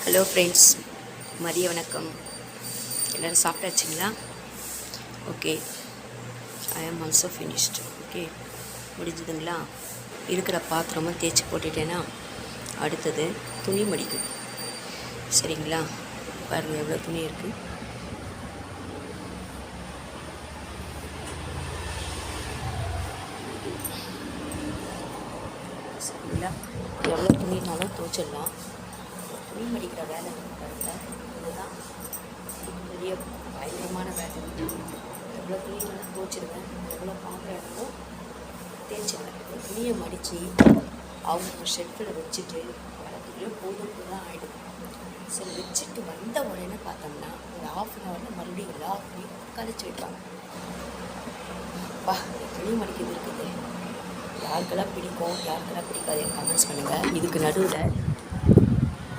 Hello friends, மதிய வணக்கம். எல்லோரும் சாப்பிட்டாச்சுங்களா? ஓகே, ஐ ஆம் ஆல்சோ ஃபினிஷ்டு. ஓகே, முடிஞ்சுதுங்களா? இருக்கிற பாத்திரமும் தேய்ச்சி போட்டுட்டேன்னா அடுத்தது துணி மடிக்கும். சரிங்களா? பாருங்கள் எவ்வளோ துணி இருக்குது. சரிங்களா? எவ்வளோ துணினாலும் துவைச்சிடலாம். துணி மடிக்கிற வேலை பாருங்கள், இதுதான் பெரிய பயங்கரமான வேலை. எவ்வளோ துணினாலும் துவைச்சிடுவேன், எவ்வளோ பாத்திரம் இருக்கோ தேய்ச்சிடுவேன். துணியை மடித்து அவங்க ஷெல்ஃபில் வச்சுட்டு வரதுக்குள்ளே போதும் தான் ஆகிடுது. சரி, வச்சுட்டு வந்த உடனே பார்த்தோம்னா ஒரு ½ மறுபடியும் எல்லா துணியும் கழிச்சு வைப்பாங்க. துணி மடிக்கிறது இருக்குது. யாருக்கெல்லாம் பிடிக்கும், யாருக்கெல்லாம் பிடிக்காது, கமெண்ட்ஸ் பண்ணுங்கள். இதுக்கு நடுவில்